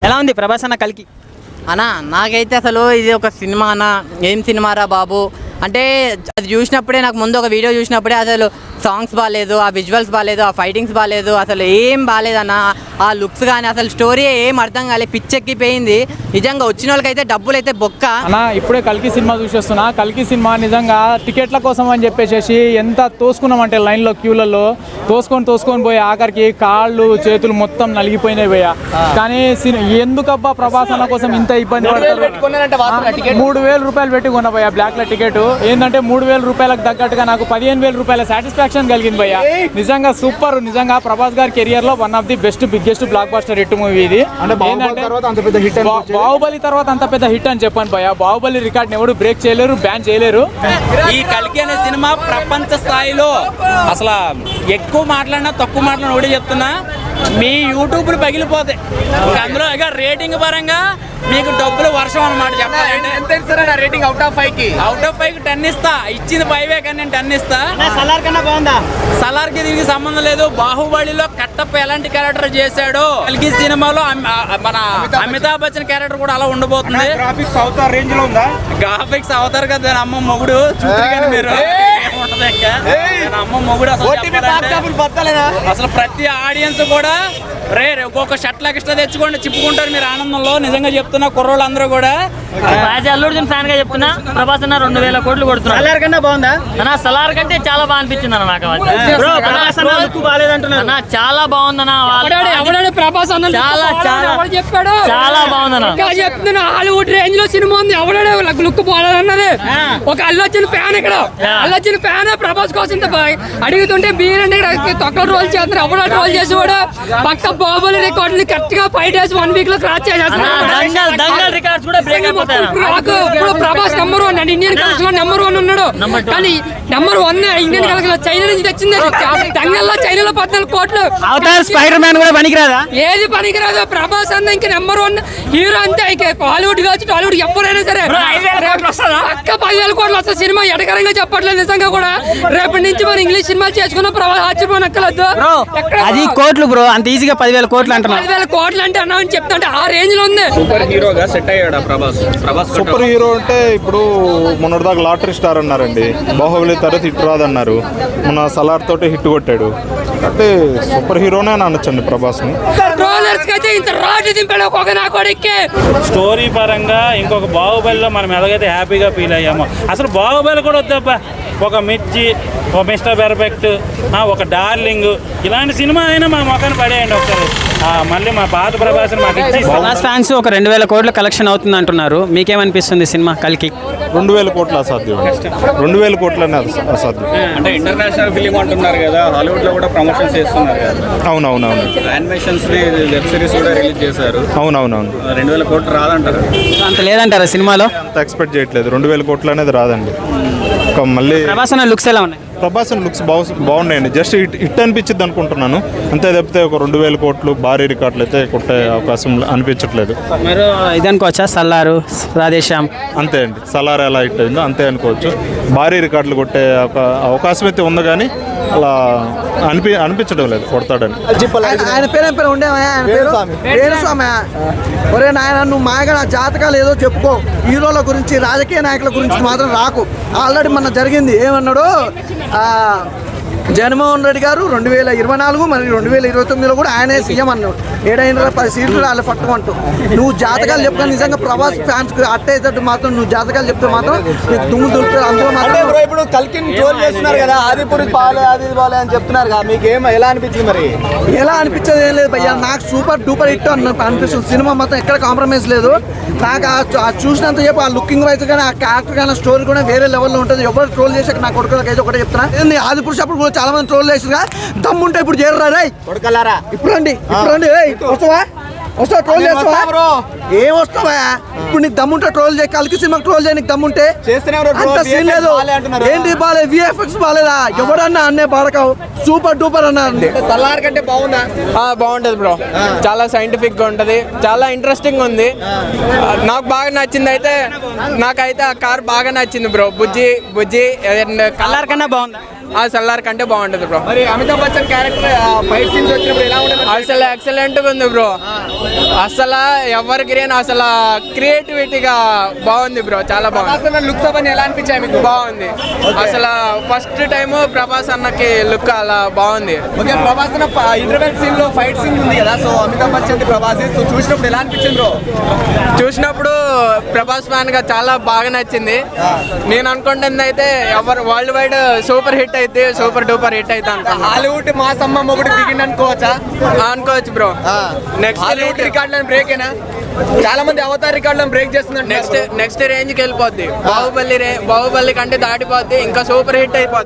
ఎలా ఉంది ప్రభాస్ అన్న కల్కి? అన్న నాకైతే అసలు ఇది ఒక సినిమా అన్న, ఏం సినిమారా బాబు అంటే అది చూసినప్పుడే నాకు ముందు ఒక వీడియో చూసినప్పుడే అసలు సాంగ్స్ బాగాలేదు, ఆ విజువల్స్ బాగాలేదు, ఆ ఫైటింగ్స్ బాగాలేదు, అసలు ఏం బాగాలేదన్న. ఆ లుక్స్ కానీ అసలు స్టోరీ ఏం అర్థం కాలేదు, పిచ్చెక్కిపోయింది నిజంగా. వచ్చిన వాళ్ళకైతే డబ్బులు అయితే బొక్క అన్న. ఇప్పుడే కల్కి సినిమా చూసేస్తున్నా. కల్కి సినిమా నిజంగా టికెట్ల కోసం అని చెప్పేసి ఎంత తోసుకున్నామంటే లైన్లో క్యూలలో తోసుకొని పోయి ఆఖరికి కాళ్ళు చేతులు మొత్తం నలిగిపోయినాయి పోయా. కానీ ఎందుకబ్బా ప్రభాస్ అన్న కోసం ఇంత ఇబ్బంది పడతారు? 3,000 రూపాయలు పెట్టి కొన్న పోయా బ్లాక్ల టికెట్. ఏంటంటే 3,000 రూపాయలకు తగ్గట్టుగా నాకు 15,000 రూపాయల సాటిస్ఫాక్షన్ కలిగింది భయ్య. నిజంగా సూపర్. నిజంగా ప్రభాస్ గారి కెరియర్ లో one of the best biggest block buster hit movie ఇది. బాహుబలి తర్వాత అంత పెద్ద హిట్ అని చెప్పాను భయ్య. బాహుబలి రికార్డ్ ఎవరు బ్రేక్ చేయలేరు, బ్యాన్ చేయలేరు. ఈ కల్కి అనే సినిమా ప్రపంచ స్థాయిలో అసలు ఎక్కువ మాట్లాడినా తక్కువ మాట్లాడినా ఒకటి చెప్తున్నా, మీ యూట్యూబ్లు పగిలిపోతాయి. అందులో ఇక రేటింగ్ పరంగా మీకు డబ్బులు వర్షం అనమాట. చెప్పాలంటే రేటింగ్ అవుట్ ఆఫ్ 5 10 ఇస్తా. ఇచ్చింది 5 కానీ నేను 10 ఇస్తా. సలార్ కన్నా బాగుందా? సలార్ కి దీనికి సంబంధం లేదు. బాహుబలిలో కట్టప్ప ఎలాంటి క్యారెక్టర్ చేశాడో కల్కి సినిమాలో మన అమితాబ్ బచ్చన్ క్యారెక్టర్ కూడా అలా ఉండబోతుంది. గ్రాఫిక్స్ అవతార్ రేంజ్ లో ఉందా? గ్రాఫిక్స్ అవుతారు కదా అమ్మ మొగుడు చూద్దరు మీరు. అమ్మ మొగుడు అసలు ప్రతి ఆడియన్స్ కూడా ఒక్కొక్క షర్ట్ ఎక్స్ట్రా తెచ్చుకోండి, చిప్పుకుంటారు మీరు ఆనందంలో. నిజంగా చెప్తున్నా కుర్రోళ్ళు అందరూ కూడా. అల్లు అర్జున్ ఫ్యాన్ గా చెప్తున్నా, ప్రభాస్ అన్న 2,000 కోట్లు కొడుతున్నారు. సలార్ కన్నా బాగుందా అన్న? సలార్ కంటే చాలా బాగా అనిపించింది అన్న నాకు. అన్న చాలా బాగుందన్న. ప్రభాస్ అన్న చాలా చెప్పాడు, చాలా బాగుందన్న. చెప్తున్నా హాలీవుడ్ రేంజ్ లో సినిమా ఉంది. ఎవడాడు లుక్ బాగాలన్నది ఒక అల్లు అర్జున్ ఫ్యాన్. ఇక్కడ అల్లు అర్జున్ ఫ్యాన్ ప్రభాస్ కోసం అడుగుతుంటే బీరండి తొక్కలు రోల్ చేస్తున్నారు. ఎవడో రోల్ చేసేవాడు పక్క బాహుబలి రికార్డులు కరెక్ట్ గా 5 days 1 week లో క్రాస్ చేసేస్తున్నారు. ప్రభాస్ నెంబర్ 1 అండి. ఇండియన్ కలెక్షన్ లో నెంబర్ 1 ఉన్నాడు. కానీ నెంబర్ 1 ఇండియన్ కలెక్షన్ లో చైనా నుంచి తెచ్చింది. దంగల్లో చైనాలో 14 కోట్లు. స్పైడర్ మ్యాన్ కూడా పనికిరాదా? ఏది పనికిరాదు. ప్రభాస్ అన్న ఇంక నెంబర్ 1 హీరో అంతే. హాలీవుడ్ కావచ్చు టాలీవుడ్ ఎవరైనా సరే పక్క 10,000 కోట్లు వస్తుంది సినిమా. ఎడకరంగా చెప్పట్లేదు నిజంగా కూడా. రేపటి నుంచి మనం ఇంగ్లీష్ సినిమాలు చేసుకున్న ప్రభాస్ ఆశ్చర్యపోనక్కర్లేదు. అది కోట్లు బ్రో, అంత ఈజీగా 10,000 కోట్లు అంటున్నా. 10,000 కోట్లు అంటే అన్నా అని చెప్తుంటే ఆ రేంజ్ లో ఉంది. సూపర్ హీరోగా సెట్ అయ్యాడా ప్రభాస్? సూపర్ హీరో అంటే ఇప్పుడు మొన్నటిదాకా లాటరీ స్టార్ అన్నారండి, బాహుబలి తర్వాత హిట్ రాదన్నారు, మొన్న సలార్ తోటి హిట్ కొట్టాడు. అంటే సూపర్ హీరోనే అనొచ్చండి ప్రభాస్ ని. స్టోరీ పరంగా ఇంకొక బాహుబలిలో మనం ఎలాగైతే హ్యాపీగా ఫీల్ అయ్యామో అసలు బాహుబలి కూడా వద్దబ్బా. ఒక మిర్చి, ఒక మిస్టర్ పెర్ఫెక్ట్, ఒక డార్లింగ్, ఇలాంటి సినిమా అయినా మా మొఖాన్ని పడేయండి ఒకసారి. మళ్ళీ మా పాత ప్రభాస్ ప్రభాస్ ఫ్యాన్స్ ఒక 2,000 కోట్ల కలెక్షన్ అవుతుంది అంటున్నారు. మీకేమనిపిస్తుంది సినిమా కల్కి? 2,000 కోట్లు అసాధ్యం. 2,000 కోట్లనే అసాధ్యం. అంటే ఇంటర్నేషనల్ ఫిలిం అంటున్నారు కదా, హాలీవుడ్ లో కూడా ప్రమోషన్స్ చేస్తున్నారు కదా. అవునవునవును. యానిమేషన్స్ వెబ్ సిరీస్ కూడా రిలీజ్ చేశారు. అవునవునవును. 2,000 కోట్లు రాదంటారు. అంత లేదంటారా సినిమాలో? అంత ఎక్స్పెక్ట్ చేయట్లేదు. 2,000 కోట్లు అనేది రాదండి. మళ్ళీ ప్రభాస్ అన్న లుక్స్ ఎలా ఉన్నాయి? ప్రభాస్ లుక్స్ బాగున్నాయండి. జస్ట్ హిట్ అనిపించింది అనుకుంటున్నాను అంతే తప్పితే ఒక 2,000 కోట్లు భారీ రికార్డులు అయితే కొట్టే అవకాశం అనిపించట్లేదు. మీరు ఇది అనుకోవచ్చా సల్లారు, రాధేశ్యామ్? అంతే అండి, సలార్ ఎలా హిట్ అయిందో అంతే అనుకోవచ్చు. భారీ రికార్డులు కొట్టే అవకాశం అయితే ఉంది కానీ అలా అనిపించడం లేదు కొడతాడని. ఆయన పేరు ఉండేస్వామి. ఒరే నాయన నువ్వు మాగా నా జాతకాలు ఏదో చెప్పుకో, హీరోల గురించి రాజకీయ నాయకుల గురించి మాత్రం రాకు. ఆల్రెడీ మన జరిగింది ఏమన్నాడు జగన్మోహన్ రెడ్డి గారు 2024 మరియు 2029లో కూడా ఆయనే సీఎం అన్నాడు. 7 సీట్లు వాళ్ళు పట్టుకుంటూ నువ్వు జాతకాలు చెప్తాను. నిజంగా ప్రభాస్ ఫ్యాన్స్ అట్టేటట్టు మాత్రం నువ్వు జాతకాలు చెప్తే మాత్రం నీకు దుమ్ము దొరుకుతుంది. అందులో మాత్రం ఇప్పుడు కల్కిని ట్రోల్ చేస్తున్నారు కదా, ఆదిపురి బాలే అని చెప్తున్నారు కదా, మీకు ఎలా అనిపించింది? మరి ఎలా అనిపించేది ఏం లేదు భయ్యా, నాకు సూపర్ డూపర్ హిట్ అనిపిస్తుంది. సినిమా మొత్తం ఎక్కడ కాంప్రమైజ్ లేదు. నాకు చూసినంత చెప్పు ఆ లుకింగ్ వైజ్ కానీ ఆ క్యారెక్టర్ కానీ స్టోరీ కూడా వేరే లెవెల్లో ఉంటుంది. ఎవరు ట్రోల్ చేసాక నా కొడుకులకి అయితే ఒకటే చెప్తున్నా, ఆదిపురుషు అప్పుడు కూడా చాలా మంది ట్రోల్ చేసిరా, దమ్ముంటే ఇప్పుడు చేరరా రే కొడుకలారా, ఇప్పుడు రండి వస్తావా ట్రోల్ చేస్తావా? ఏం వస్తావా ఇప్పుడు? నీకు దమ్ముంటే ట్రోల్ చేయ, కల్కి సినిమా ట్రోల్ చేయ, నీకు దమ్ముంటే అంత సీన్ లేదు. ఏంటి బాలే విఎఫ్ఎక్స్ బాలేదా? ఎవడన్నా అన్నే బాడకావు సూపర్ డూపర్ అన్నారు. సలార్ కంటే బాగుందా? బాగుంటది బ్రో, చాలా సైంటిఫిక్ గా ఉంటది, చాలా ఇంట్రెస్టింగ్ ఉంది. నాకు బాగా నచ్చింది అయితే నాకైతే ఆ కార్ బాగా నచ్చింది బ్రో. బుజ్జి కలర్ కన్నా బాగుందా? ఆ సల్లార్ కంటే బాగుంటుంది బ్రో. మరి Amitabh Bachchan character fight scenes వచ్చినప్పుడు ఎలా ఉంటుంది? అసలు ఎక్సలెంట్గా ఉంది బ్రో. అసలు ఎవరికి అసలు క్రియేటివిటీగా బాగుంది బ్రో, చాలా బాగుంది. లుక్స్ అవన్నీ ఎలా అనిపించాయి మీకు? బాగుంది అసలు. ఫస్ట్ టైం ప్రభాస్ అన్నకి లుక్ అలా బాగుంది. ఓకే, ప్రభాస్ ఇంటర్వెల్ సీన్ లో ఫైట్ సీన్ ఉంది కదా, సో అమితాబ్ బచ్చన్ ప్రభాస్ సో చూసినప్పుడు ఎలా అనిపించింది బ్రో? చూసినప్పుడు ప్రభాస్ ఫ్యాన్ గా చాలా బాగా నచ్చింది. నేను అనుకుంటుంది అయితే ఎవరు వరల్డ్ వైడ్ సూపర్ హిట్ అయితే సూపర్ డూపర్ హిట్ అయితే అనుకున్నా. హాలీవుడ్ మాస్ అమ్మమ్మ ఒకటి దిగింది అనుకోవచ్చా? అనుకోవచ్చు బ్రో. నెక్స్ట్ హాలీవుడ్ రికార్డులను బ్రేక్ అయినా చాలా మంది అవతార్ రికార్డులను బ్రేక్ చేస్తున్నారు. నెక్స్ట్ రేంజ్కి వెళ్ళిపోద్ది. బాహుబలి కంటే దాటిపోద్ది, ఇంకా సూపర్ హిట్ అయిపోద్ది.